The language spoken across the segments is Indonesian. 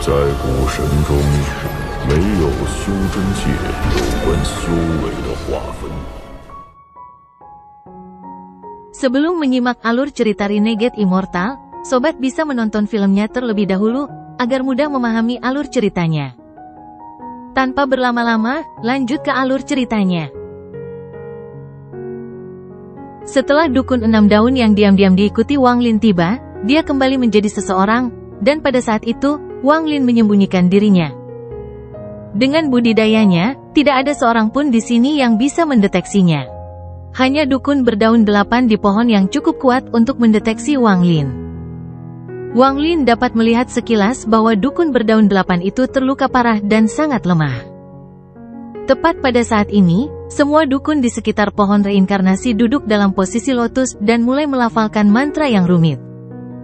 在古神中，没有修真界有关修为的划分。Sebelum menyimak alur cerita Renegade Immortal, sobat bisa menonton filmnya terlebih dahulu, agar mudah memahami alur ceritanya. Tanpa berlama-lama, lanjut ke alur ceritanya. Setelah dukun 6 daun yang diam-diam diikuti Wang Lin tiba, dia kembali menjadi seseorang, dan pada saat itu, Wang Lin menyembunyikan dirinya. Dengan budidayanya, tidak ada seorang pun di sini yang bisa mendeteksinya. Hanya dukun berdaun 8 di pohon yang cukup kuat untuk mendeteksi Wang Lin. Wang Lin dapat melihat sekilas bahwa dukun berdaun 8 itu terluka parah dan sangat lemah. Tepat pada saat ini, semua dukun di sekitar pohon reinkarnasi duduk dalam posisi lotus dan mulai melafalkan mantra yang rumit.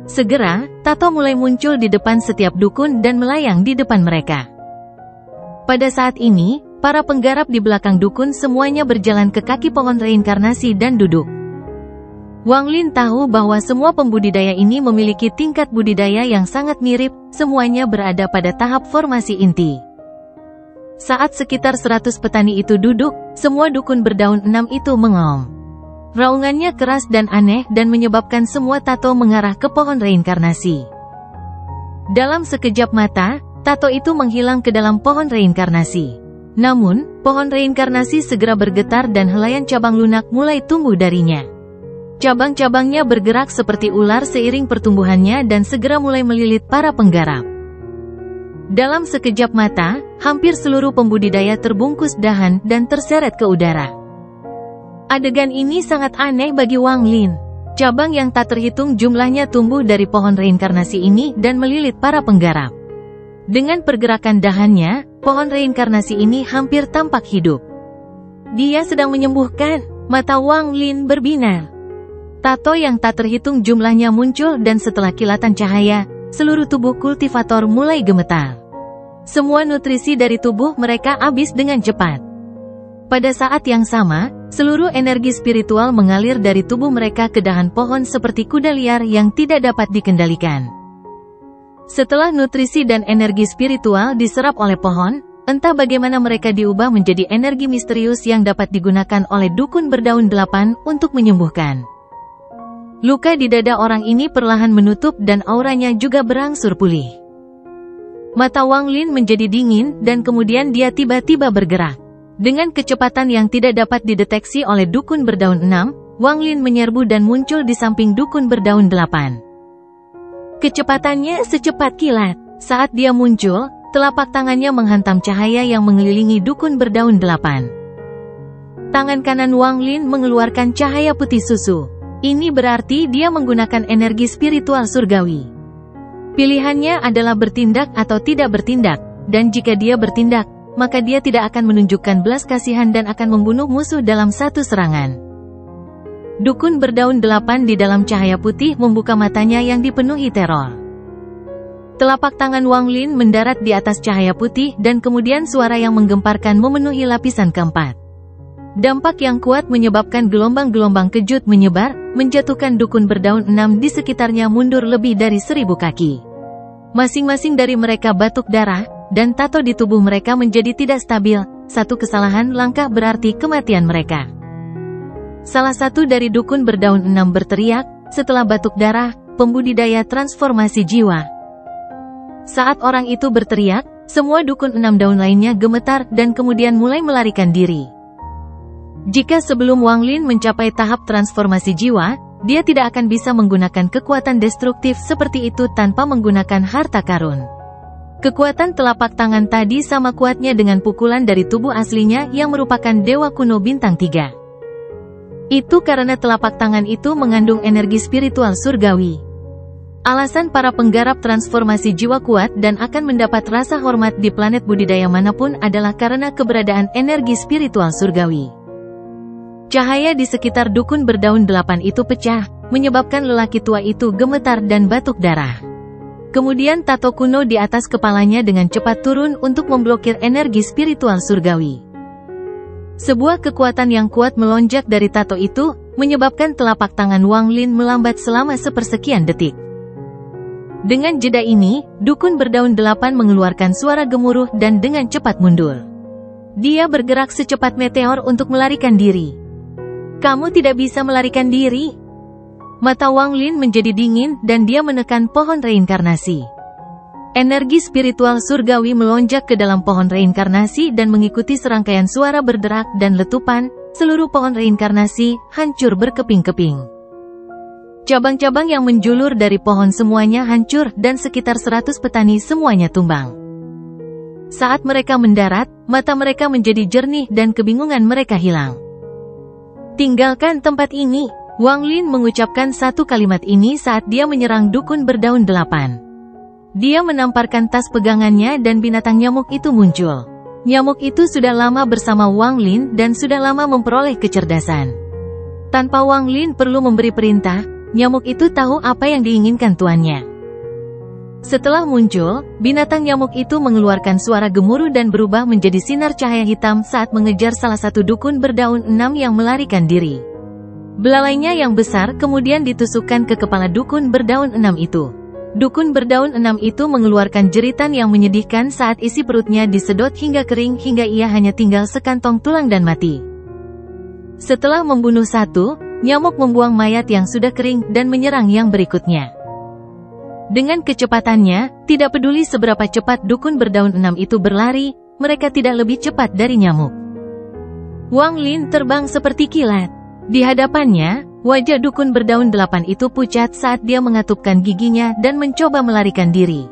Segera, tato mulai muncul di depan setiap dukun dan melayang di depan mereka. Pada saat ini, para penggarap di belakang dukun semuanya berjalan ke kaki pohon reinkarnasi dan duduk. Wang Lin tahu bahwa semua pembudidaya ini memiliki tingkat budidaya yang sangat mirip, semuanya berada pada tahap formasi inti. Saat sekitar 100 petani itu duduk, semua dukun berdaun 6 itu mengaum. Raungannya keras dan aneh dan menyebabkan semua tato mengarah ke pohon reinkarnasi. Dalam sekejap mata, tato itu menghilang ke dalam pohon reinkarnasi. Namun, pohon reinkarnasi segera bergetar dan helaian cabang lunak mulai tumbuh darinya. Cabang-cabangnya bergerak seperti ular seiring pertumbuhannya dan segera mulai melilit para penggarap. Dalam sekejap mata, hampir seluruh pembudidaya terbungkus dahan dan terseret ke udara. Adegan ini sangat aneh bagi Wang Lin. Cabang yang tak terhitung jumlahnya tumbuh dari pohon reinkarnasi ini dan melilit para penggarap. Dengan pergerakan dahannya, pohon reinkarnasi ini hampir tampak hidup. Dia sedang menyembuhkan. Mata Wang Lin berbinar. Tato yang tak terhitung jumlahnya muncul dan setelah kilatan cahaya, seluruh tubuh kultivator mulai gemetar. Semua nutrisi dari tubuh mereka habis dengan cepat. Pada saat yang sama, seluruh energi spiritual mengalir dari tubuh mereka ke dahan pohon seperti kuda liar yang tidak dapat dikendalikan. Setelah nutrisi dan energi spiritual diserap oleh pohon, entah bagaimana mereka diubah menjadi energi misterius yang dapat digunakan oleh dukun berdaun 8 untuk menyembuhkan. Luka di dada orang ini perlahan menutup dan auranya juga berangsur pulih. Mata Wang Lin menjadi dingin dan kemudian dia tiba-tiba bergerak. Dengan kecepatan yang tidak dapat dideteksi oleh dukun berdaun 6, Wang Lin menyerbu dan muncul di samping dukun berdaun 8. Kecepatannya secepat kilat. Saat dia muncul, telapak tangannya menghantam cahaya yang mengelilingi dukun berdaun 8. Tangan kanan Wang Lin mengeluarkan cahaya putih susu. Ini berarti dia menggunakan energi spiritual surgawi. Pilihannya adalah bertindak atau tidak bertindak, dan jika dia bertindak, maka dia tidak akan menunjukkan belas kasihan dan akan membunuh musuh dalam satu serangan. Dukun berdaun 8 di dalam cahaya putih membuka matanya yang dipenuhi teror. Telapak tangan Wang Lin mendarat di atas cahaya putih dan kemudian suara yang menggemparkan memenuhi lapisan keempat. Dampak yang kuat menyebabkan gelombang-gelombang kejut menyebar, menjatuhkan dukun berdaun 6 di sekitarnya mundur lebih dari 1000 kaki. Masing-masing dari mereka batuk darah, dan tato di tubuh mereka menjadi tidak stabil. Satu kesalahan langkah berarti kematian mereka. Salah satu dari dukun berdaun 6 berteriak, setelah batuk darah, pembudidaya transformasi jiwa. Saat orang itu berteriak, semua dukun 6 daun lainnya gemetar dan kemudian mulai melarikan diri. Jika sebelum Wang Lin mencapai tahap transformasi jiwa, dia tidak akan bisa menggunakan kekuatan destruktif seperti itu tanpa menggunakan harta karun. Kekuatan telapak tangan tadi sama kuatnya dengan pukulan dari tubuh aslinya yang merupakan dewa kuno bintang 3. Itu karena telapak tangan itu mengandung energi spiritual surgawi. Alasan para penggarap transformasi jiwa kuat dan akan mendapat rasa hormat di planet budidaya manapun adalah karena keberadaan energi spiritual surgawi. Cahaya di sekitar dukun berdaun 8 itu pecah, menyebabkan lelaki tua itu gemetar dan batuk darah. Kemudian tato kuno di atas kepalanya dengan cepat turun untuk memblokir energi spiritual surgawi. Sebuah kekuatan yang kuat melonjak dari tato itu, menyebabkan telapak tangan Wang Lin melambat selama sepersekian detik. Dengan jeda ini, dukun berdaun 8 mengeluarkan suara gemuruh dan dengan cepat mundur. Dia bergerak secepat meteor untuk melarikan diri. Kamu tidak bisa melarikan diri. Mata Wang Lin menjadi dingin dan dia menekan pohon reinkarnasi. Energi spiritual surgawi melonjak ke dalam pohon reinkarnasi dan mengikuti serangkaian suara berderak dan letupan, seluruh pohon reinkarnasi hancur berkeping-keping. Cabang-cabang yang menjulur dari pohon semuanya hancur dan sekitar 100 petani semuanya tumbang. Saat mereka mendarat, mata mereka menjadi jernih dan kebingungan mereka hilang. Tinggalkan tempat ini. Wang Lin mengucapkan satu kalimat ini saat dia menyerang dukun berdaun 8. Dia menamparkan tas pegangannya dan binatang nyamuk itu muncul. Nyamuk itu sudah lama bersama Wang Lin dan sudah lama memperoleh kecerdasan. Tanpa Wang Lin perlu memberi perintah, nyamuk itu tahu apa yang diinginkan tuannya. Setelah muncul, binatang nyamuk itu mengeluarkan suara gemuruh dan berubah menjadi sinar cahaya hitam saat mengejar salah satu dukun berdaun 6 yang melarikan diri. Belalainya yang besar kemudian ditusukkan ke kepala dukun berdaun 6 itu. Dukun berdaun 6 itu mengeluarkan jeritan yang menyedihkan saat isi perutnya disedot hingga kering hingga ia hanya tinggal sekantong tulang dan mati. Setelah membunuh satu, nyamuk membuang mayat yang sudah kering dan menyerang yang berikutnya. Dengan kecepatannya, tidak peduli seberapa cepat dukun berdaun 6 itu berlari, mereka tidak lebih cepat dari nyamuk. Wang Lin terbang seperti kilat. Di hadapannya, wajah dukun berdaun 8 itu pucat saat dia mengatupkan giginya dan mencoba melarikan diri.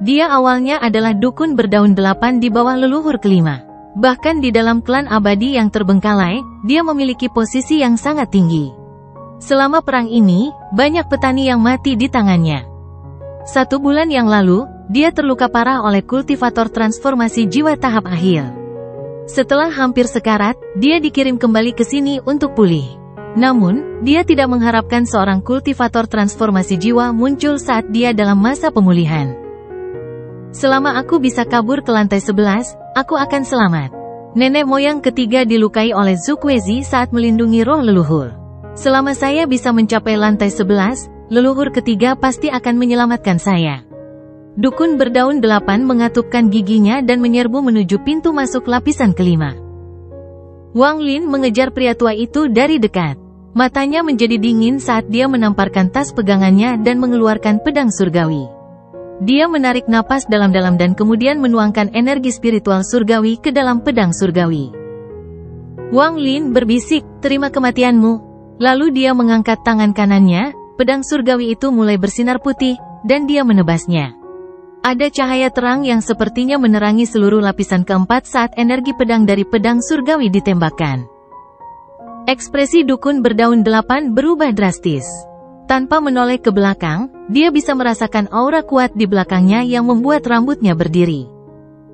Dia awalnya adalah dukun berdaun 8 di bawah leluhur kelima. Bahkan di dalam klan abadi yang terbengkalai, dia memiliki posisi yang sangat tinggi. Selama perang ini, banyak petani yang mati di tangannya. 1 bulan yang lalu, dia terluka parah oleh kultivator transformasi jiwa tahap akhir. Setelah hampir sekarat, dia dikirim kembali ke sini untuk pulih. Namun, dia tidak mengharapkan seorang kultivator transformasi jiwa muncul saat dia dalam masa pemulihan. Selama aku bisa kabur ke lantai 11, aku akan selamat. Nenek moyang ketiga dilukai oleh Zukwezi saat melindungi roh leluhur. Selama saya bisa mencapai lantai 11, leluhur ketiga pasti akan menyelamatkan saya. Dukun berdaun 8 mengatupkan giginya dan menyerbu menuju pintu masuk lapisan kelima. Wang Lin mengejar pria tua itu dari dekat. Matanya menjadi dingin saat dia menamparkan tas pegangannya dan mengeluarkan pedang surgawi. Dia menarik napas dalam-dalam dan kemudian menuangkan energi spiritual surgawi ke dalam pedang surgawi. Wang Lin berbisik, "Terima kematianmu." Lalu dia mengangkat tangan kanannya, pedang surgawi itu mulai bersinar putih, dan dia menebasnya. Ada cahaya terang yang sepertinya menerangi seluruh lapisan keempat saat energi pedang dari pedang surgawi ditembakkan. Ekspresi dukun berdaun 8 berubah drastis. Tanpa menoleh ke belakang, dia bisa merasakan aura kuat di belakangnya yang membuat rambutnya berdiri.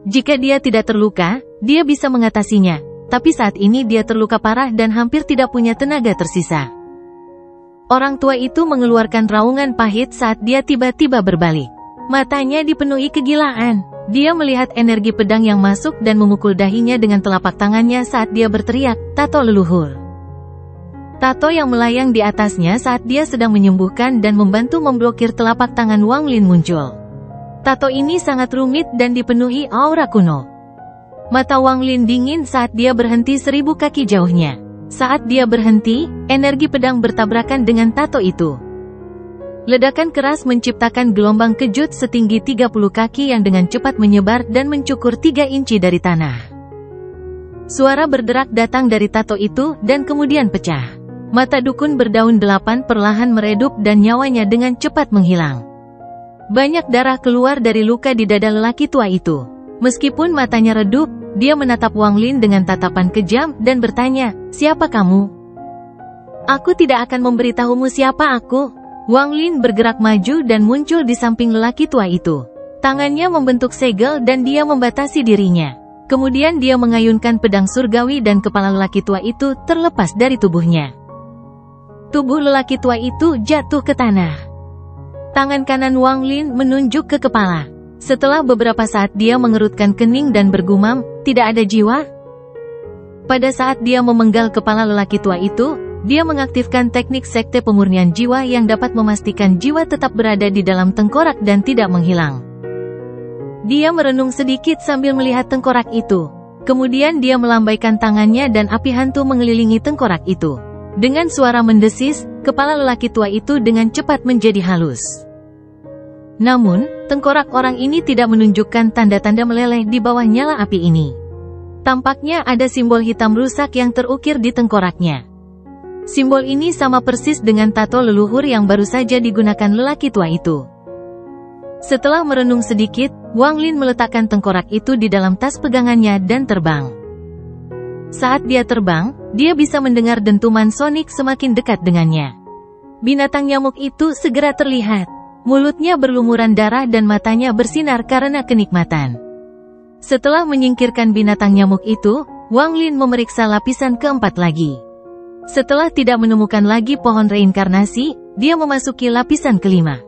Jika dia tidak terluka, dia bisa mengatasinya, tapi saat ini dia terluka parah dan hampir tidak punya tenaga tersisa. Orang tua itu mengeluarkan raungan pahit saat dia tiba-tiba berbalik. Matanya dipenuhi kegilaan. Dia melihat energi pedang yang masuk dan memukul dahinya dengan telapak tangannya saat dia berteriak, "Tato leluhur." Tato yang melayang di atasnya saat dia sedang menyembuhkan dan membantu memblokir telapak tangan Wang Lin muncul. Tato ini sangat rumit dan dipenuhi aura kuno. Mata Wang Lin dingin saat dia berhenti 1000 kaki jauhnya. Saat dia berhenti, energi pedang bertabrakan dengan tato itu. Ledakan keras menciptakan gelombang kejut setinggi 30 kaki yang dengan cepat menyebar dan mencukur 3 inci dari tanah. Suara berderak datang dari tato itu dan kemudian pecah. Mata dukun berdaun 8 perlahan meredup dan nyawanya dengan cepat menghilang. Banyak darah keluar dari luka di dada lelaki tua itu. Meskipun matanya redup, dia menatap Wang Lin dengan tatapan kejam dan bertanya, "Siapa kamu?" "Aku tidak akan memberitahumu siapa aku." Wang Lin bergerak maju dan muncul di samping lelaki tua itu. Tangannya membentuk segel dan dia membatasi dirinya. Kemudian dia mengayunkan pedang surgawi dan kepala lelaki tua itu terlepas dari tubuhnya. Tubuh lelaki tua itu jatuh ke tanah. Tangan kanan Wang Lin menunjuk ke kepala. Setelah beberapa saat dia mengerutkan kening dan bergumam, "Tidak ada jiwa?" Pada saat dia memenggal kepala lelaki tua itu, dia mengaktifkan teknik sekte pemurnian jiwa yang dapat memastikan jiwa tetap berada di dalam tengkorak dan tidak menghilang. Dia merenung sedikit sambil melihat tengkorak itu. Kemudian dia melambaikan tangannya dan api hantu mengelilingi tengkorak itu. Dengan suara mendesis, kepala lelaki tua itu dengan cepat menjadi halus. Namun, tengkorak orang ini tidak menunjukkan tanda-tanda meleleh di bawah nyala api ini. Tampaknya ada simbol hitam rusak yang terukir di tengkoraknya. Simbol ini sama persis dengan tato leluhur yang baru saja digunakan lelaki tua itu. Setelah merenung sedikit, Wang Lin meletakkan tengkorak itu di dalam tas pegangannya dan terbang. Saat dia terbang, dia bisa mendengar dentuman sonik semakin dekat dengannya. Binatang nyamuk itu segera terlihat. Mulutnya berlumuran darah dan matanya bersinar karena kenikmatan. Setelah menyingkirkan binatang nyamuk itu, Wang Lin memeriksa lapisan keempat lagi. Setelah tidak menemukan lagi pohon reinkarnasi, dia memasuki lapisan kelima.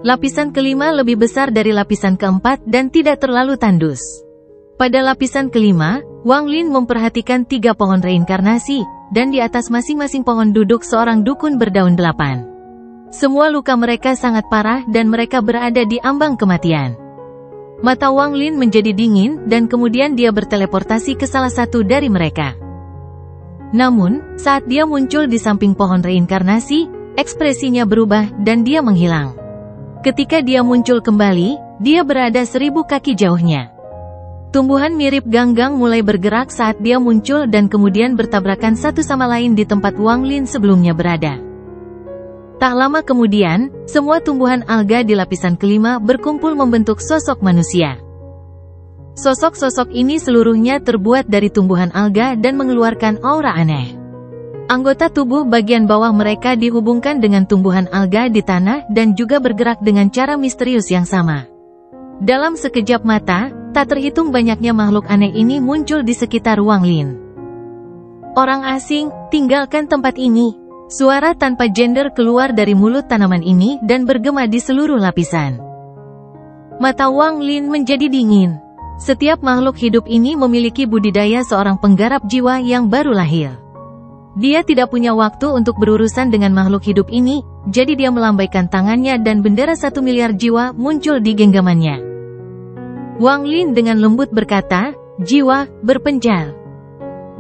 Lapisan kelima lebih besar dari lapisan keempat dan tidak terlalu tandus. Pada lapisan kelima, Wang Lin memperhatikan 3 pohon reinkarnasi, dan di atas masing-masing pohon duduk seorang dukun berdaun 8. Semua luka mereka sangat parah dan mereka berada di ambang kematian. Mata Wang Lin menjadi dingin dan kemudian dia berteleportasi ke salah satu dari mereka. Namun, saat dia muncul di samping pohon reinkarnasi, ekspresinya berubah dan dia menghilang. Ketika dia muncul kembali, dia berada 1000 kaki jauhnya. Tumbuhan mirip ganggang mulai bergerak saat dia muncul dan kemudian bertabrakan satu sama lain di tempat Wang Lin sebelumnya berada. Tak lama kemudian, semua tumbuhan alga di lapisan kelima berkumpul membentuk sosok manusia. Sosok-sosok ini seluruhnya terbuat dari tumbuhan alga dan mengeluarkan aura aneh. Anggota tubuh bagian bawah mereka dihubungkan dengan tumbuhan alga di tanah dan juga bergerak dengan cara misterius yang sama. Dalam sekejap mata, tak terhitung banyaknya makhluk aneh ini muncul di sekitar Wang Lin. "Orang asing, tinggalkan tempat ini." Suara tanpa gender keluar dari mulut tanaman ini dan bergema di seluruh lapisan. Mata Wang Lin menjadi dingin. Setiap makhluk hidup ini memiliki budidaya seorang penggarap jiwa yang baru lahir. Dia tidak punya waktu untuk berurusan dengan makhluk hidup ini, jadi dia melambaikan tangannya dan bendera 1 miliar jiwa muncul di genggamannya. Wang Lin dengan lembut berkata, "Jiwa, berpencar."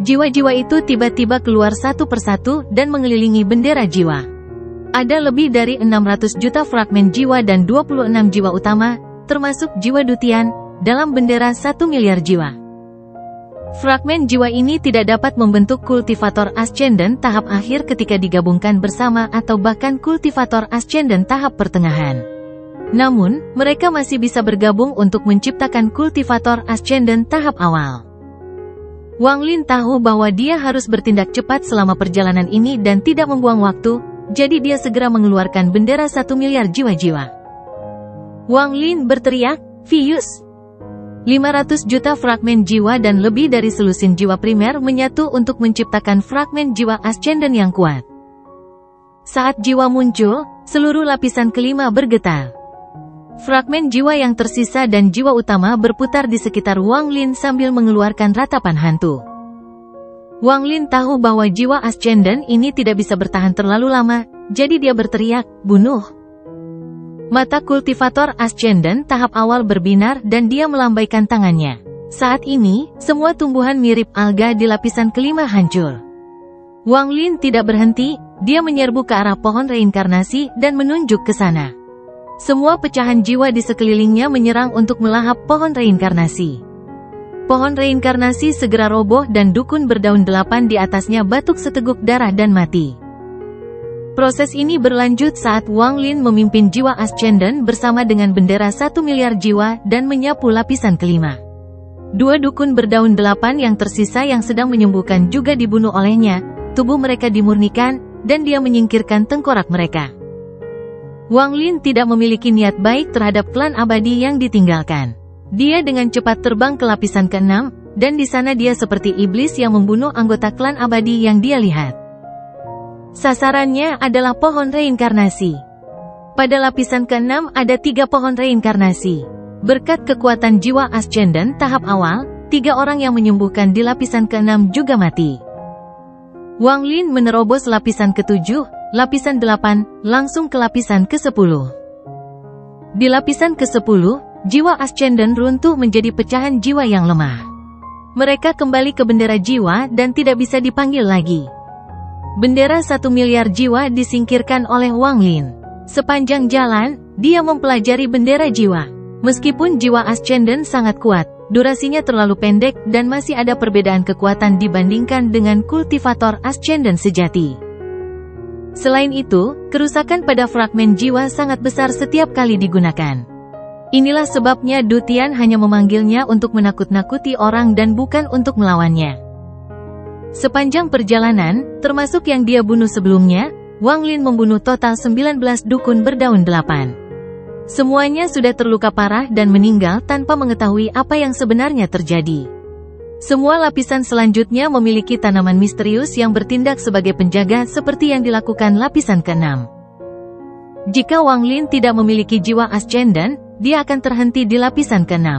Jiwa-jiwa itu tiba-tiba keluar satu persatu dan mengelilingi bendera jiwa. Ada lebih dari 600 juta fragmen jiwa dan 26 jiwa utama, termasuk jiwa dutian, dalam bendera 1 miliar jiwa. Fragmen jiwa ini tidak dapat membentuk kultivator ascendant tahap akhir ketika digabungkan bersama atau bahkan kultivator ascendant tahap pertengahan. Namun, mereka masih bisa bergabung untuk menciptakan kultivator ascendant tahap awal. Wang Lin tahu bahwa dia harus bertindak cepat selama perjalanan ini dan tidak membuang waktu, jadi dia segera mengeluarkan bendera 1 miliar jiwa-jiwa. Wang Lin berteriak, "Fius!" 500 juta fragmen jiwa dan lebih dari selusin jiwa primer menyatu untuk menciptakan fragmen jiwa ascendant yang kuat. Saat jiwa muncul, seluruh lapisan kelima bergetar. Fragmen jiwa yang tersisa dan jiwa utama berputar di sekitar Wang Lin sambil mengeluarkan ratapan hantu. Wang Lin tahu bahwa jiwa ascendant ini tidak bisa bertahan terlalu lama, jadi dia berteriak, "Bunuh!" Mata kultivator ascendant tahap awal berbinar dan dia melambaikan tangannya. Saat ini, semua tumbuhan mirip alga di lapisan kelima hancur. Wang Lin tidak berhenti, dia menyerbu ke arah pohon reinkarnasi dan menunjuk ke sana. Semua pecahan jiwa di sekelilingnya menyerang untuk melahap pohon reinkarnasi. Pohon reinkarnasi segera roboh dan dukun berdaun 8 di atasnya batuk seteguk darah dan mati. Proses ini berlanjut saat Wang Lin memimpin jiwa ascendant bersama dengan bendera 1 miliar jiwa dan menyapu lapisan kelima. 2 dukun berdaun 8 yang tersisa yang sedang menyembuhkan juga dibunuh olehnya, tubuh mereka dimurnikan, dan dia menyingkirkan tengkorak mereka. Wang Lin tidak memiliki niat baik terhadap klan abadi yang ditinggalkan. Dia dengan cepat terbang ke lapisan ke-6, dan di sana dia seperti iblis yang membunuh anggota klan abadi yang dia lihat. Sasarannya adalah pohon reinkarnasi. Pada lapisan ke-6 ada 3 pohon reinkarnasi. Berkat kekuatan jiwa ascendant tahap awal, 3 orang yang menyembuhkan di lapisan ke-6 juga mati. Wang Lin menerobos lapisan ke-7, lapisan 8, langsung ke lapisan ke-10. Di lapisan ke-10, jiwa Ascendant runtuh menjadi pecahan jiwa yang lemah. Mereka kembali ke bendera jiwa dan tidak bisa dipanggil lagi. Bendera 1 miliar jiwa disingkirkan oleh Wang Lin. Sepanjang jalan, dia mempelajari bendera jiwa. Meskipun jiwa Ascendant sangat kuat, durasinya terlalu pendek dan masih ada perbedaan kekuatan dibandingkan dengan kultivator Ascendant sejati. Selain itu, kerusakan pada fragmen jiwa sangat besar setiap kali digunakan. Inilah sebabnya Du Tian hanya memanggilnya untuk menakut-nakuti orang dan bukan untuk melawannya. Sepanjang perjalanan, termasuk yang dia bunuh sebelumnya, Wang Lin membunuh total 19 dukun berdaun 8. Semuanya sudah terluka parah dan meninggal tanpa mengetahui apa yang sebenarnya terjadi. Semua lapisan selanjutnya memiliki tanaman misterius yang bertindak sebagai penjaga seperti yang dilakukan lapisan ke-6. Jika Wang Lin tidak memiliki jiwa Ascendant, dia akan terhenti di lapisan ke-6.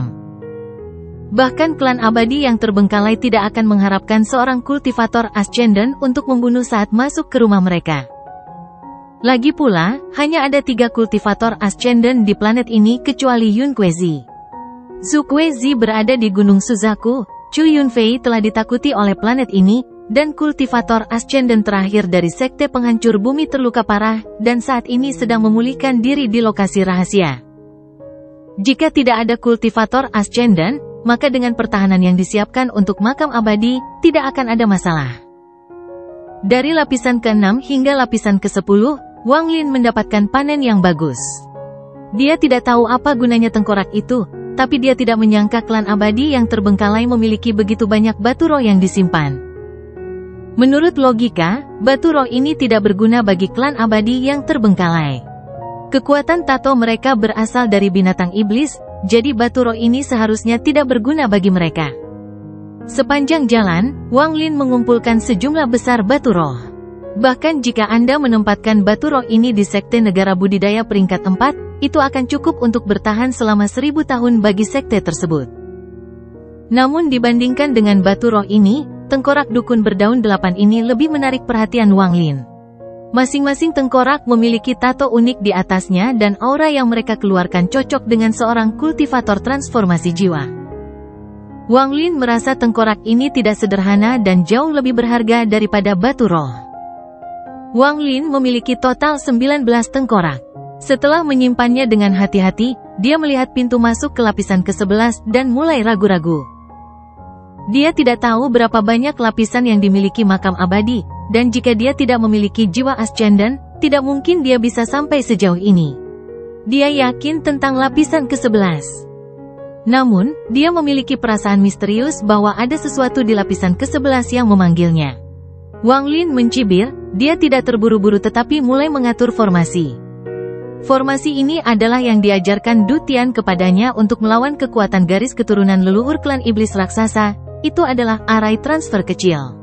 Bahkan klan abadi yang terbengkalai tidak akan mengharapkan seorang kultivator Ascendant untuk membunuh saat masuk ke rumah mereka. Lagi pula, hanya ada 3 kultivator Ascendant di planet ini kecuali Yun Kuezi. Zhu Kuezi berada di Gunung Suzaku, Chu Yunfei telah ditakuti oleh planet ini, dan kultivator Ascendant terakhir dari Sekte Penghancur Bumi terluka parah, dan saat ini sedang memulihkan diri di lokasi rahasia. Jika tidak ada kultivator Ascendant, maka dengan pertahanan yang disiapkan untuk makam abadi, tidak akan ada masalah. Dari lapisan ke-6 hingga lapisan ke-10, Wang Lin mendapatkan panen yang bagus. Dia tidak tahu apa gunanya tengkorak itu, tapi dia tidak menyangka klan abadi yang terbengkalai memiliki begitu banyak batu roh yang disimpan. Menurut logika, batu roh ini tidak berguna bagi klan abadi yang terbengkalai. Kekuatan tato mereka berasal dari binatang iblis, jadi batu roh ini seharusnya tidak berguna bagi mereka. Sepanjang jalan, Wang Lin mengumpulkan sejumlah besar batu roh. Bahkan jika Anda menempatkan batu roh ini di sekte negara budidaya peringkat 4, itu akan cukup untuk bertahan selama 1000 tahun bagi sekte tersebut. Namun dibandingkan dengan batu roh ini, tengkorak dukun berdaun 8 ini lebih menarik perhatian Wang Lin. Masing-masing tengkorak memiliki tato unik di atasnya dan aura yang mereka keluarkan cocok dengan seorang kultivator transformasi jiwa. Wang Lin merasa tengkorak ini tidak sederhana dan jauh lebih berharga daripada batu roh. Wang Lin memiliki total 19 tengkorak. Setelah menyimpannya dengan hati-hati, dia melihat pintu masuk ke lapisan ke-11 dan mulai ragu-ragu. Dia tidak tahu berapa banyak lapisan yang dimiliki makam abadi, dan jika dia tidak memiliki jiwa Ascendant, tidak mungkin dia bisa sampai sejauh ini. Dia yakin tentang lapisan ke-11. Namun, dia memiliki perasaan misterius bahwa ada sesuatu di lapisan ke-11 yang memanggilnya. Wang Lin mencibir, dia tidak terburu-buru tetapi mulai mengatur formasi. Formasi ini adalah yang diajarkan Du Tian kepadanya untuk melawan kekuatan garis keturunan leluhur klan iblis raksasa, itu adalah arai transfer kecil.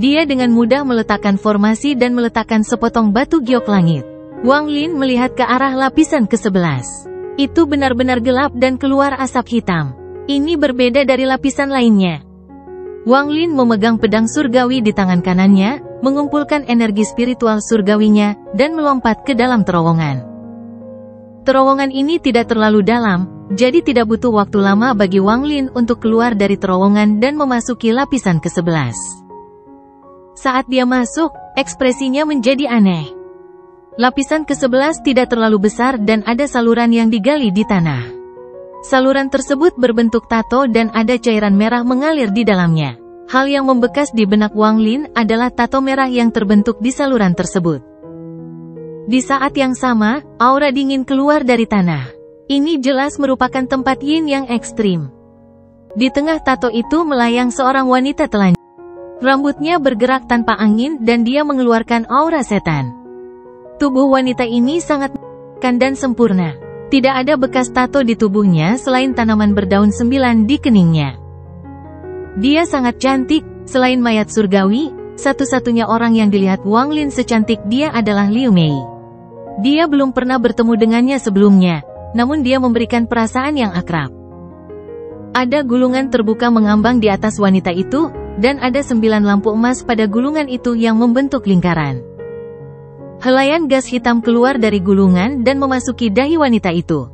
Dia dengan mudah meletakkan formasi dan meletakkan sepotong batu giok langit. Wang Lin melihat ke arah lapisan ke-11. Itu benar-benar gelap dan keluar asap hitam. Ini berbeda dari lapisan lainnya. Wang Lin memegang pedang surgawi di tangan kanannya, mengumpulkan energi spiritual surgawinya, dan melompat ke dalam terowongan. Terowongan ini tidak terlalu dalam, jadi tidak butuh waktu lama bagi Wang Lin untuk keluar dari terowongan dan memasuki lapisan ke-11. Saat dia masuk, ekspresinya menjadi aneh. Lapisan ke-11 tidak terlalu besar dan ada saluran yang digali di tanah. Saluran tersebut berbentuk tato dan ada cairan merah mengalir di dalamnya. Hal yang membekas di benak Wang Lin adalah tato merah yang terbentuk di saluran tersebut. Di saat yang sama, aura dingin keluar dari tanah. Ini jelas merupakan tempat yin yang ekstrim. Di tengah tato itu melayang seorang wanita telanjang. Rambutnya bergerak tanpa angin dan dia mengeluarkan aura setan. Tubuh wanita ini sangat menakjubkan dan sempurna. Tidak ada bekas tato di tubuhnya selain tanaman berdaun 9 di keningnya. Dia sangat cantik, selain mayat surgawi, satu-satunya orang yang dilihat Wang Lin secantik dia adalah Liu Mei. Dia belum pernah bertemu dengannya sebelumnya, namun dia memberikan perasaan yang akrab. Ada gulungan terbuka mengambang di atas wanita itu, dan ada 9 lampu emas pada gulungan itu yang membentuk lingkaran. Helaian gas hitam keluar dari gulungan dan memasuki dahi wanita itu.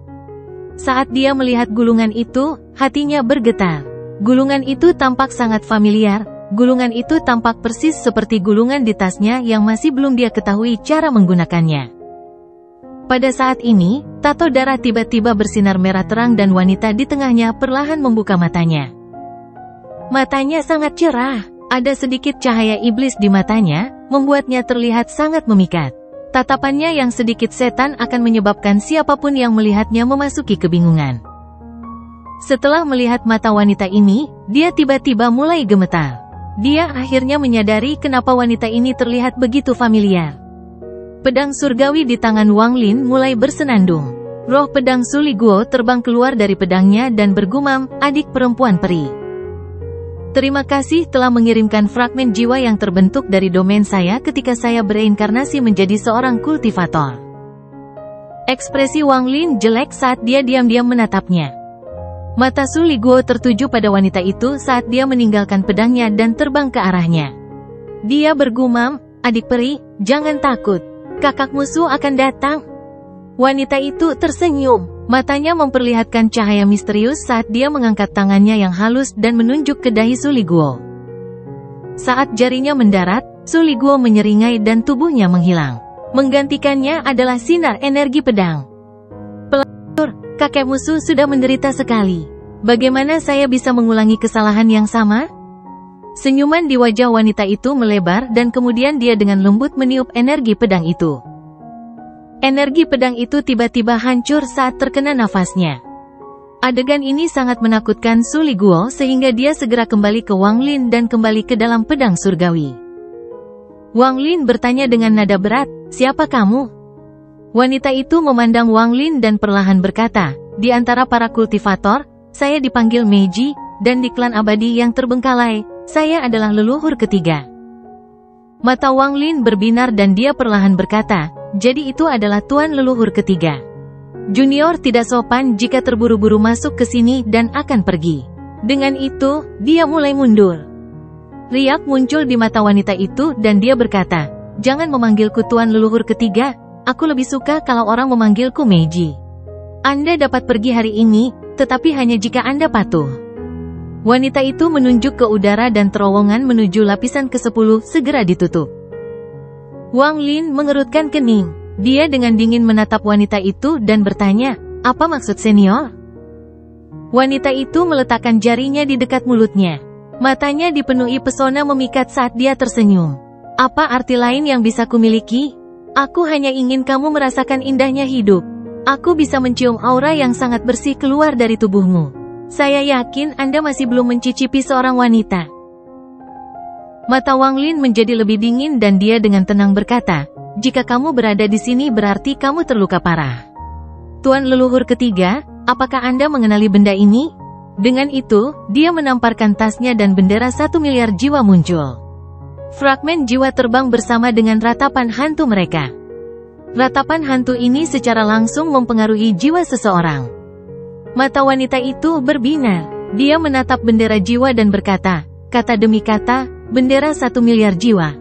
Saat dia melihat gulungan itu, hatinya bergetar. Gulungan itu tampak sangat familiar, gulungan itu tampak persis seperti gulungan di tasnya yang masih belum dia ketahui cara menggunakannya. Pada saat ini, tato darah tiba-tiba bersinar merah terang dan wanita di tengahnya perlahan membuka matanya. Matanya sangat cerah, ada sedikit cahaya iblis di matanya, membuatnya terlihat sangat memikat. Tatapannya yang sedikit setan akan menyebabkan siapapun yang melihatnya memasuki kebingungan. Setelah melihat mata wanita ini, dia tiba-tiba mulai gemetar. Dia akhirnya menyadari kenapa wanita ini terlihat begitu familiar. Pedang surgawi di tangan Wang Lin mulai bersenandung. Roh pedang Su Liguo terbang keluar dari pedangnya dan bergumam, "Adik perempuan peri. Terima kasih telah mengirimkan fragmen jiwa yang terbentuk dari domain saya ketika saya bereinkarnasi menjadi seorang kultivator." Ekspresi Wang Lin jelek saat dia diam-diam menatapnya. Mata Su Liguo tertuju pada wanita itu saat dia meninggalkan pedangnya dan terbang ke arahnya. Dia bergumam, "Adik peri, jangan takut. Kakak musuh akan datang." Wanita itu tersenyum. Matanya memperlihatkan cahaya misterius saat dia mengangkat tangannya yang halus dan menunjuk ke dahi Su Liguo. Saat jarinya mendarat, Su Liguo menyeringai dan tubuhnya menghilang. Menggantikannya adalah sinar energi pedang. "Pelacur, kakek musuh sudah menderita sekali. Bagaimana saya bisa mengulangi kesalahan yang sama?" Senyuman di wajah wanita itu melebar dan kemudian dia dengan lembut meniup energi pedang itu. Energi pedang itu tiba-tiba hancur saat terkena nafasnya. Adegan ini sangat menakutkan Su Liguo sehingga dia segera kembali ke Wang Lin dan kembali ke dalam pedang surgawi. Wang Lin bertanya dengan nada berat, "Siapa kamu?" Wanita itu memandang Wang Lin dan perlahan berkata, "Di antara para kultivator, saya dipanggil Meiji, dan di klan abadi yang terbengkalai, saya adalah leluhur ketiga." Mata Wang Lin berbinar dan dia perlahan berkata, "Jadi itu adalah tuan leluhur ketiga. Junior tidak sopan jika terburu-buru masuk ke sini dan akan pergi." Dengan itu, dia mulai mundur. Riak muncul di mata wanita itu dan dia berkata, "Jangan memanggilku tuan leluhur ketiga, aku lebih suka kalau orang memanggilku Meiji. Anda dapat pergi hari ini, tetapi hanya jika Anda patuh." Wanita itu menunjuk ke udara dan terowongan menuju lapisan ke-10 segera ditutup. Wang Lin mengerutkan kening. Dia dengan dingin menatap wanita itu dan bertanya, "Apa maksud senior?" Wanita itu meletakkan jarinya di dekat mulutnya. Matanya dipenuhi pesona memikat saat dia tersenyum. "Apa arti lain yang bisa kumiliki? Aku hanya ingin kamu merasakan indahnya hidup. Aku bisa mencium aura yang sangat bersih keluar dari tubuhmu. Saya yakin Anda masih belum mencicipi seorang wanita." Mata Wang Lin menjadi lebih dingin dan dia dengan tenang berkata, "Jika kamu berada di sini berarti kamu terluka parah. Tuan leluhur ketiga, apakah Anda mengenali benda ini?" Dengan itu, dia menamparkan tasnya dan bendera 1 miliar jiwa muncul. Fragmen jiwa terbang bersama dengan ratapan hantu mereka. Ratapan hantu ini secara langsung mempengaruhi jiwa seseorang. Mata wanita itu berbinar. Dia menatap bendera jiwa dan berkata, kata demi kata, "Bendera 1 miliar jiwa."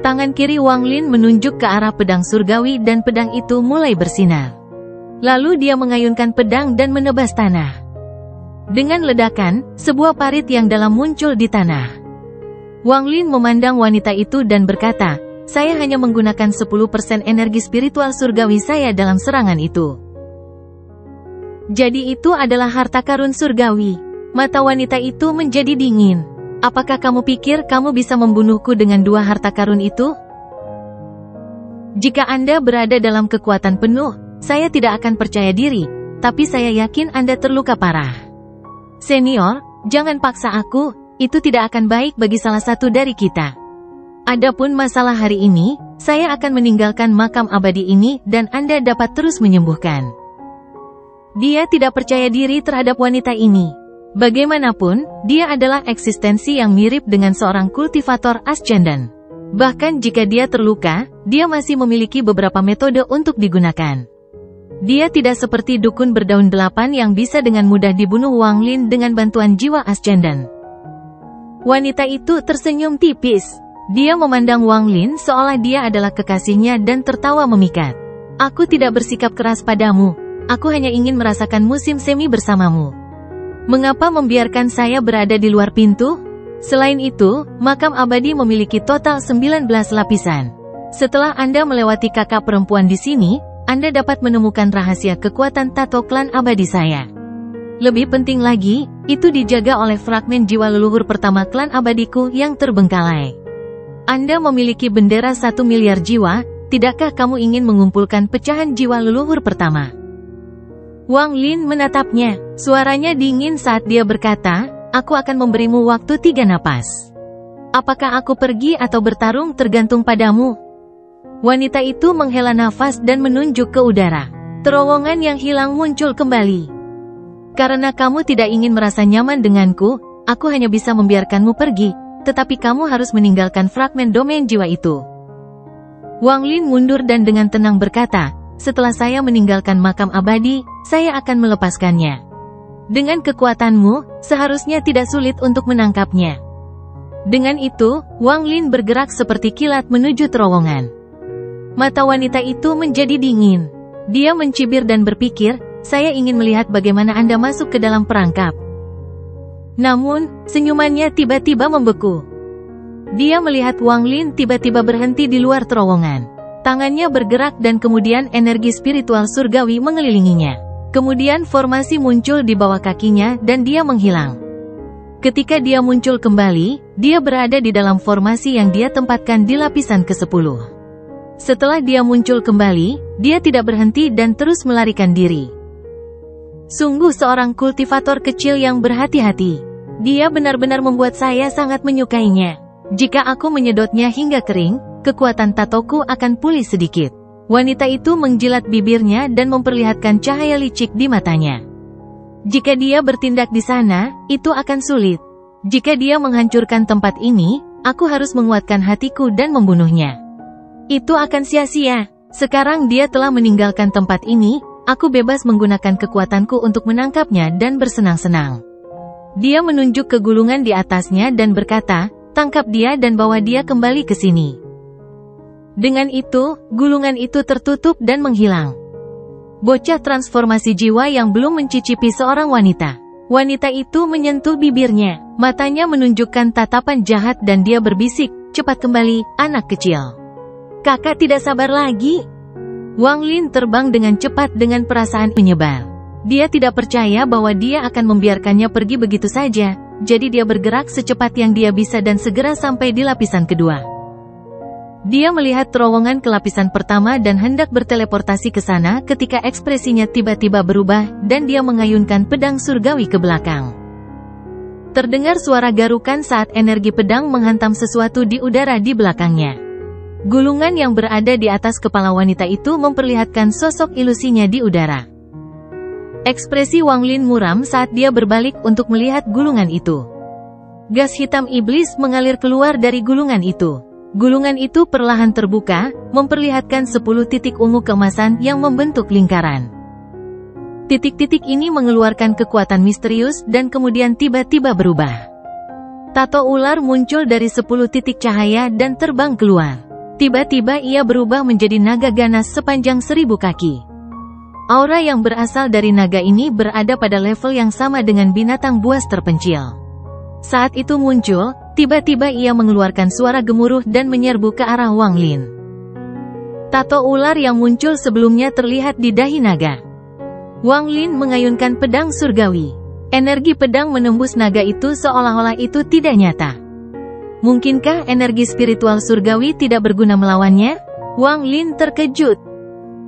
Tangan kiri Wang Lin menunjuk ke arah pedang surgawi dan pedang itu mulai bersinar. Lalu dia mengayunkan pedang dan menebas tanah. Dengan ledakan, sebuah parit yang dalam muncul di tanah. Wang Lin memandang wanita itu dan berkata, "Saya hanya menggunakan 10% energi spiritual surgawi saya dalam serangan itu." Jadi itu adalah harta karun surgawi. Mata wanita itu menjadi dingin. "Apakah kamu pikir kamu bisa membunuhku dengan 2 harta karun itu? Jika Anda berada dalam kekuatan penuh, saya tidak akan percaya diri, tapi saya yakin Anda terluka parah. Senior, jangan paksa aku, itu tidak akan baik bagi salah satu dari kita. Adapun masalah hari ini, saya akan meninggalkan makam abadi ini dan Anda dapat terus menyembuhkan." Dia tidak percaya diri terhadap wanita ini. Bagaimanapun, dia adalah eksistensi yang mirip dengan seorang kultivator ascendant. Bahkan jika dia terluka, dia masih memiliki beberapa metode untuk digunakan. Dia tidak seperti dukun berdaun 8 yang bisa dengan mudah dibunuh Wang Lin dengan bantuan jiwa ascendant. Wanita itu tersenyum tipis. Dia memandang Wang Lin seolah dia adalah kekasihnya dan tertawa memikat. Aku tidak bersikap keras padamu. Aku hanya ingin merasakan musim semi bersamamu. Mengapa membiarkan saya berada di luar pintu? Selain itu, makam abadi memiliki total 19 lapisan. Setelah Anda melewati kakak perempuan di sini, Anda dapat menemukan rahasia kekuatan tato klan abadi saya. Lebih penting lagi, itu dijaga oleh fragmen jiwa leluhur pertama klan abadiku yang terbengkalai. Anda memiliki bendera 1 miliar jiwa, tidakkah kamu ingin mengumpulkan pecahan jiwa leluhur pertama? Wang Lin menatapnya, suaranya dingin saat dia berkata, aku akan memberimu waktu 3 napas. Apakah aku pergi atau bertarung tergantung padamu. Wanita itu menghela nafas dan menunjuk ke udara. Terowongan yang hilang muncul kembali. Karena kamu tidak ingin merasa nyaman denganku, aku hanya bisa membiarkanmu pergi. Tetapi kamu harus meninggalkan fragmen domain jiwa itu. Wang Lin mundur dan dengan tenang berkata, setelah saya meninggalkan makam abadi, saya akan melepaskannya. Dengan kekuatanmu, seharusnya tidak sulit untuk menangkapnya. Dengan itu, Wang Lin bergerak seperti kilat menuju terowongan. Mata wanita itu menjadi dingin. Dia mencibir dan berpikir, saya ingin melihat bagaimana Anda masuk ke dalam perangkap. Namun, senyumannya tiba-tiba membeku. Dia melihat Wang Lin tiba-tiba berhenti di luar terowongan. Tangannya bergerak dan kemudian energi spiritual surgawi mengelilinginya. Kemudian formasi muncul di bawah kakinya dan dia menghilang. Ketika dia muncul kembali, dia berada di dalam formasi yang dia tempatkan di lapisan ke-10. Setelah dia muncul kembali, dia tidak berhenti dan terus melarikan diri. Sungguh seorang kultivator kecil yang berhati-hati. Dia benar-benar membuat saya sangat menyukainya. Jika aku menyedotnya hingga kering, kekuatan tatoku akan pulih sedikit. Wanita itu menjilat bibirnya dan memperlihatkan cahaya licik di matanya. Jika dia bertindak di sana, itu akan sulit. Jika dia menghancurkan tempat ini, aku harus menguatkan hatiku dan membunuhnya. Itu akan sia-sia. Sekarang dia telah meninggalkan tempat ini, aku bebas menggunakan kekuatanku untuk menangkapnya dan bersenang-senang. Dia menunjuk ke gulungan di atasnya dan berkata, tangkap dia dan bawa dia kembali ke sini. Dengan itu, gulungan itu tertutup dan menghilang. Bocah transformasi jiwa yang belum mencicipi seorang wanita. Wanita itu menyentuh bibirnya, matanya menunjukkan tatapan jahat dan dia berbisik, cepat kembali, anak kecil. Kakak tidak sabar lagi. Wang Lin terbang dengan cepat dengan perasaan menyebar. Dia tidak percaya bahwa dia akan membiarkannya pergi begitu saja, jadi dia bergerak secepat yang dia bisa dan segera sampai di lapisan kedua. Dia melihat terowongan ke lapisan pertama dan hendak berteleportasi ke sana ketika ekspresinya tiba-tiba berubah dan dia mengayunkan pedang surgawi ke belakang. Terdengar suara garukan saat energi pedang menghantam sesuatu di udara di belakangnya. Gulungan yang berada di atas kepala wanita itu memperlihatkan sosok ilusinya di udara. Ekspresi Wang Lin muram saat dia berbalik untuk melihat gulungan itu. Gas hitam iblis mengalir keluar dari gulungan itu. Gulungan itu perlahan terbuka, memperlihatkan 10 titik ungu keemasan yang membentuk lingkaran. Titik-titik ini mengeluarkan kekuatan misterius dan kemudian tiba-tiba berubah. Tato ular muncul dari 10 titik cahaya dan terbang keluar. Tiba-tiba ia berubah menjadi naga ganas sepanjang 1000 kaki. Aura yang berasal dari naga ini berada pada level yang sama dengan binatang buas terpencil. Saat itu muncul, tiba-tiba ia mengeluarkan suara gemuruh dan menyerbu ke arah Wang Lin. Tato ular yang muncul sebelumnya terlihat di dahi naga. Wang Lin mengayunkan pedang surgawi. Energi pedang menembus naga itu seolah-olah itu tidak nyata. Mungkinkah energi spiritual surgawi tidak berguna melawannya? Wang Lin terkejut.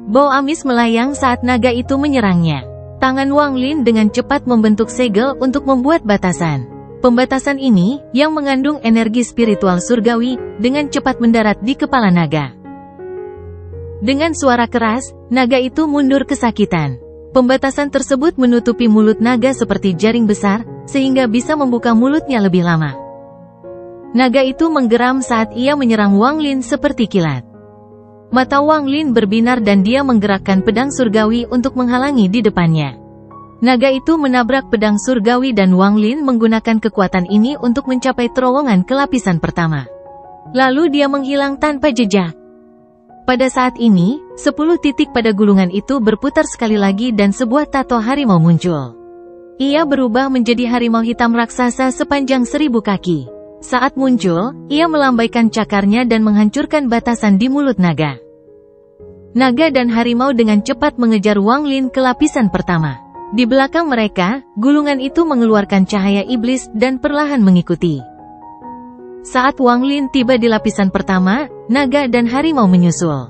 Bau amis melayang saat naga itu menyerangnya. Tangan Wang Lin dengan cepat membentuk segel untuk membuat batasan. Pembatasan ini, yang mengandung energi spiritual surgawi, dengan cepat mendarat di kepala naga. Dengan suara keras, naga itu mundur kesakitan. Pembatasan tersebut menutupi mulut naga seperti jaring besar, sehingga bisa membuka mulutnya lebih lama. Naga itu menggeram saat ia menyerang Wang Lin seperti kilat. Mata Wang Lin berbinar dan dia menggerakkan pedang surgawi untuk menghalangi di depannya. naga itu menabrak pedang surgawi dan Wang Lin menggunakan kekuatan ini untuk mencapai terowongan ke lapisan pertama. Lalu dia menghilang tanpa jejak. Pada saat ini, 10 titik pada gulungan itu berputar sekali lagi dan sebuah tato harimau muncul. Ia berubah menjadi harimau hitam raksasa sepanjang 1000 kaki. Saat muncul, ia melambaikan cakarnya dan menghancurkan batasan di mulut naga. Naga dan harimau dengan cepat mengejar Wang Lin ke lapisan pertama. Di belakang mereka, gulungan itu mengeluarkan cahaya iblis dan perlahan mengikuti. Saat Wang Lin tiba di lapisan pertama, naga dan harimau menyusul.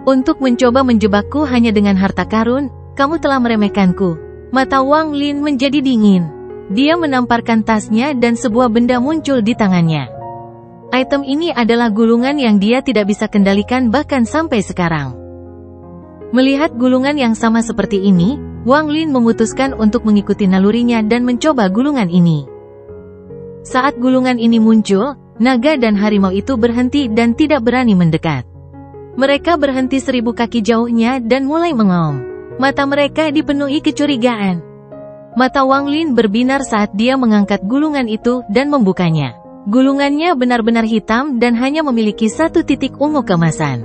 Untuk mencoba menjebakku hanya dengan harta karun, kamu telah meremehkanku. Mata Wang Lin menjadi dingin. Dia menamparkan tasnya dan sebuah benda muncul di tangannya. Item ini adalah gulungan yang dia tidak bisa kendalikan bahkan sampai sekarang. Melihat gulungan yang sama seperti ini, Wang Lin memutuskan untuk mengikuti nalurinya dan mencoba gulungan ini. Saat gulungan ini muncul, naga dan harimau itu berhenti dan tidak berani mendekat. Mereka berhenti 1000 kaki jauhnya dan mulai mengaum. Mata mereka dipenuhi kecurigaan. Mata Wang Lin berbinar saat dia mengangkat gulungan itu dan membukanya. Gulungannya benar-benar hitam dan hanya memiliki 1 titik ungu keemasan.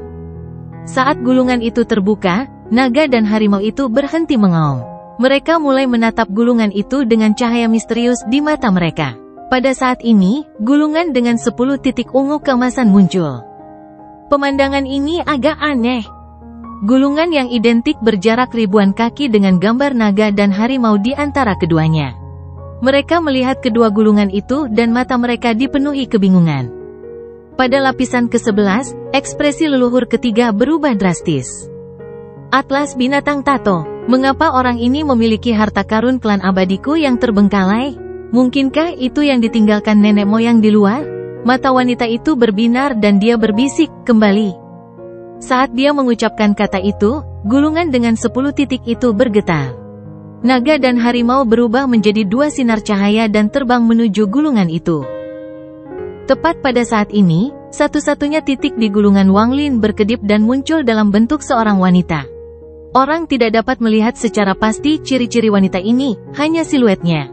Saat gulungan itu terbuka, naga dan harimau itu berhenti mengaum. Mereka mulai menatap gulungan itu dengan cahaya misterius di mata mereka. Pada saat ini, gulungan dengan 10 titik ungu keemasan muncul. Pemandangan ini agak aneh. Gulungan yang identik berjarak ribuan kaki dengan gambar naga dan harimau di antara keduanya. Mereka melihat kedua gulungan itu dan mata mereka dipenuhi kebingungan. Pada lapisan ke-11, ekspresi leluhur ketiga berubah drastis. Atlas binatang tato. Mengapa orang ini memiliki harta karun klan abadiku yang terbengkalai? Mungkinkah itu yang ditinggalkan nenek moyang di luar? Mata wanita itu berbinar dan dia berbisik kembali. Saat dia mengucapkan kata itu, gulungan dengan 10 titik itu bergetar. Naga dan harimau berubah menjadi 2 sinar cahaya dan terbang menuju gulungan itu. Tepat pada saat ini, satu-satunya titik di gulungan Wang Lin berkedip dan muncul dalam bentuk seorang wanita. Orang tidak dapat melihat secara pasti ciri-ciri wanita ini, hanya siluetnya.